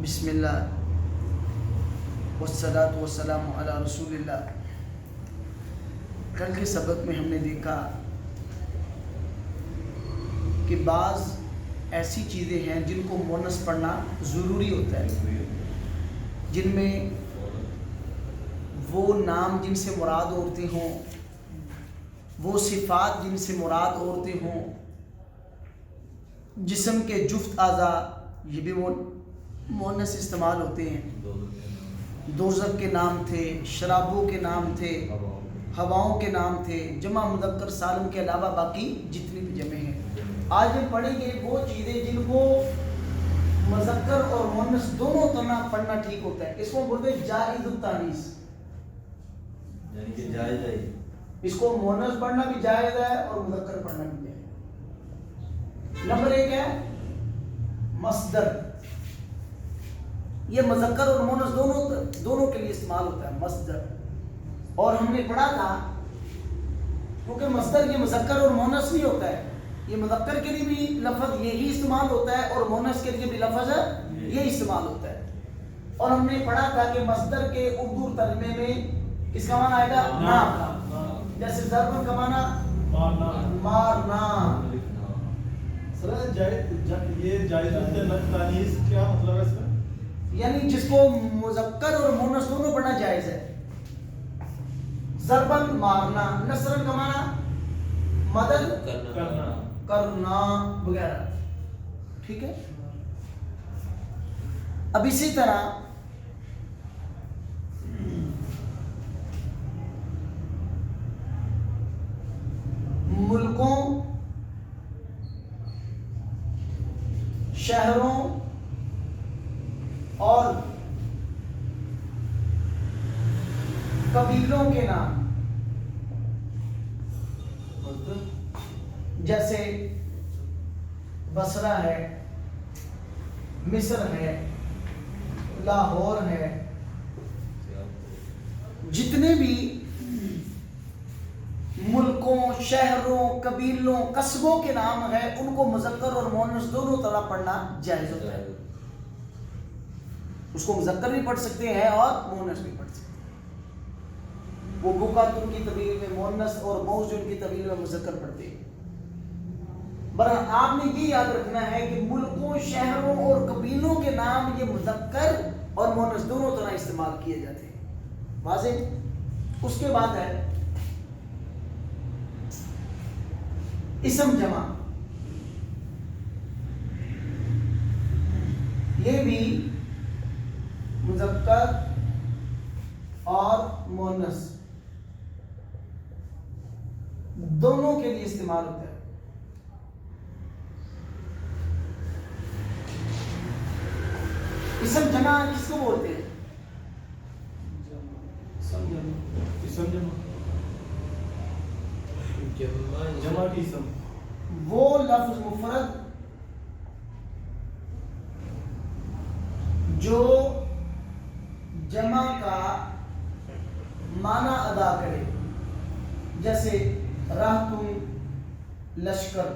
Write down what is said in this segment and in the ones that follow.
بسم اللہ والصلاة والسلام علی رسول اللہ۔ کل کے سبق میں ہم نے دیکھا کہ بعض ایسی چیزیں ہیں جن کو مونس پڑھنا ضروری ہوتا ہے، جن میں وہ نام جن سے مراد عورتیں ہوں، وہ صفات جن سے مراد عورتیں ہوں، جسم کے جفت اعضاء یہ بھی مونس استعمال ہوتے ہیں۔ دوزخ کے نام تھے، شرابوں کے نام تھے، ہواؤں کے نام تھے، جمع مذکر سالم کے علاوہ باقی جتنی بھی جمع ہیں۔ آج ہم پڑھیں گے وہ چیزیں جن کو مذکر اور مونس دونوں طرح پڑھنا ٹھیک ہوتا ہے۔ اس کو بولتے ہیں جائز التانیث، یعنی کہ جائز ہے، اس کو مونس پڑھنا بھی جائز ہے اور مذکر پڑھنا بھی جائز ہے۔ نمبر ایک ہے مصدر، یہ مذکر اور مونس دونوں کے لیے استعمال ہوتا ہے مصدر۔ اور ہم نے پڑھا تھا کیونکہ مصدر یہ مذکر اور مونس نہیں ہوتا ہے، یہ مذکر کے لیے بھی لفظ یہی استعمال ہوتا ہے اور مونس کے لیے بھی لفظ یہی استعمال ہوتا ہے۔ اور ہم نے پڑھا تھا کہ مصدر کے اردو ترجمے میں کس کا معنی آئے گا؟ نام، جیسے ضرب کا معنی مارنا۔ سر یہ جائز التانیث کیا مطلب ہے اس کا؟ یعنی جس کو مذکر اور مونس دونوں پڑھنا جائز ہے۔ ضربن مارنا، نصرن کا معنی مدد کرنا وغیرہ، ٹھیک ہے۔ اب اسی طرح ملکوں، شہروں اور قبیلوں کے نام، جیسے بصرہ ہے، مصر ہے، لاہور ہے، جتنے بھی ملکوں، شہروں، قبیلوں، قصبوں کے نام ہیں ان کو مذکر اور مونس دونوں طرح پڑھنا جائز ہوتا ہے۔ اس کو مذکر بھی پڑھ سکتے ہیں اور مونس بھی پڑھ سکتے ہیں۔ وہ بکاتن کی طویل میں مونس اور موزن کی طویل میں مذکر پڑھتے ہیں۔ برحال آپ نے یہ یاد رکھنا ہے کہ ملکوں، شہروں اور قبیلوں کے نام یہ مذکر اور مونس دونوں طرح استعمال کیے جاتے ہیں، واضح۔ اس کے بعد ہے اسم جمع، یہ بھی مذکر اور مونس دونوں کے لیے استعمال ہوتا ہے۔ اسم جمع کس کو بولتے ہیں؟ جمع کی اسم، وہ لفظ مفرد جو جمع کا معنی ادا کرے، جیسے رہتم لشکر،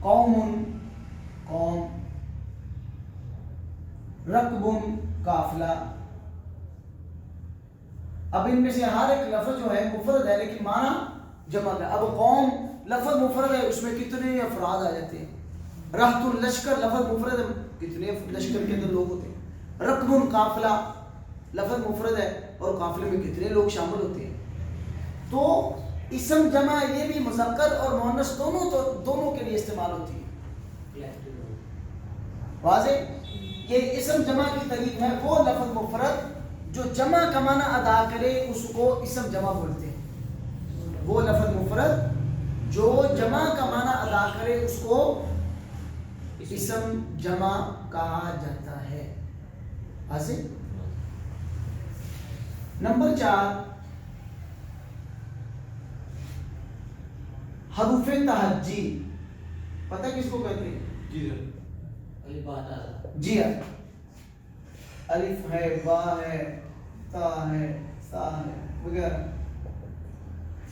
قوم قوم، رکبن قافلہ۔ اب ان میں سے ہر ایک لفظ جو ہے مفرد ہے لیکن معنی جمع ہے۔ اب قوم لفظ مفرد ہے، اس میں کتنے افراد آ جاتے ہیں۔ رہت اللشکر لفظ مفرد ہے، کتنے لشکر کے اندر لوگ ہوتے ہیں۔ رکب قافلہ لفظ مفرد ہے اور قافلے میں کتنے لوگ شامل ہوتے ہیں۔ تو اسم جمع یہ بھی مذکر اور مونس دونوں کے لیے استعمال ہوتی ہے، واضح۔ یہ اسم جمع کی تعریف ہے، وہ لفظ مفرد جو جمع کا معنی ادا کرے اس کو اسم جمع بولتے ہیں۔ وہ لفظ مفرد جو جمع کا معنی ادا کرے اس کو اسم جمع کہا جاتا ہے، واضح۔ نمبر 4 حروف تہجی، پتہ کس کو کہتے ہیں؟ جی ہاں، الف ہے، با ہے، تا ہے، سا ہے وغیرہ۔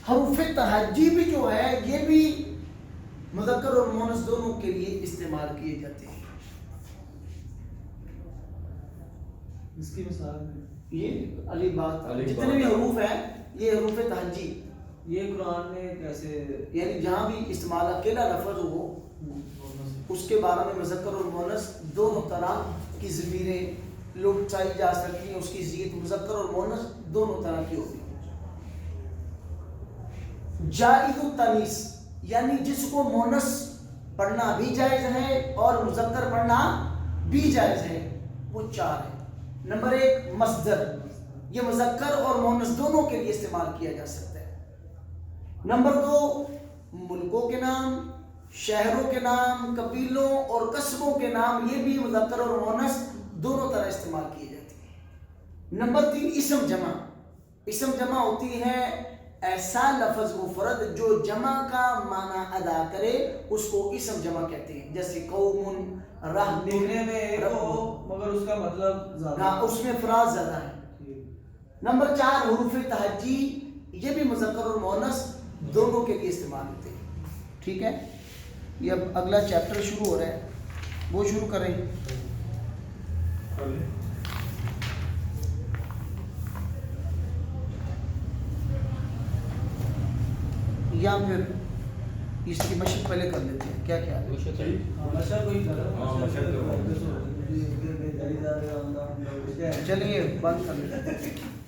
حروف تہجی بھی جو ہے یہ بھی مذکر اور مؤنث دونوں کے لیے استعمال کیے جاتے ہیں۔ اس کی مثال ہے یہ علی بات علی جتنے بات. بھی حروف ہیں یہ حروف تہجی، یہ قرآن میں کیسے یعنی جہاں بھی استعمال اکیلا لفظ ہو اس کے بارے میں مذکر اور مؤنث دونوں طرح کی ضمیریں لٹائی جا سکتی ہیں، اس کی صیغت مذکر اور مؤنث دونوں طرح کی ہوتی ہے۔ جائز التانیث یعنی جس کو مؤنث پڑھنا بھی جائز ہے اور مذکر پڑھنا بھی جائز ہے، وہ 4 ہے۔ نمبر 1 مصدر، یہ مذکر اور مؤنث دونوں کے لیے استعمال کیا جا سکتا ہے۔ نمبر 2 ملکوں کے نام، شہروں کے نام، قبیلوں اور قصبوں کے نام، یہ بھی مذکر اور مؤنث دونوں طرح استعمال کیے جاتے ہیں۔ نمبر 3 اسم جمع، اسم جمع ہوتی ہے ایسا لفظ مفرد جو جمع کا معنی ادا کرے، اس کو اسم جمع کہتے ہیں، جیسے قوم، رہب، لکھنے میں ایک ہو مگر اس کا مطلب زیادہ ہاں اس میں افراد زیادہ ہیں۔ نمبر 4 حروف تہجی، یہ بھی مذکر اور مؤنث دونوں کے لیے استعمال ہوتے ہیں۔ ٹھیک ہے، یہ اب اگلا چیپٹر شروع ہو رہا ہے، وہ شروع کریں۔ یا پھر اس کی مشق پہلے کر لیتے ہیں، کیا خیال ہے؟ نشہ کوئی کرو ہاں، نشہ کرو. نشہ چلیے بند کر لیتے ہیں۔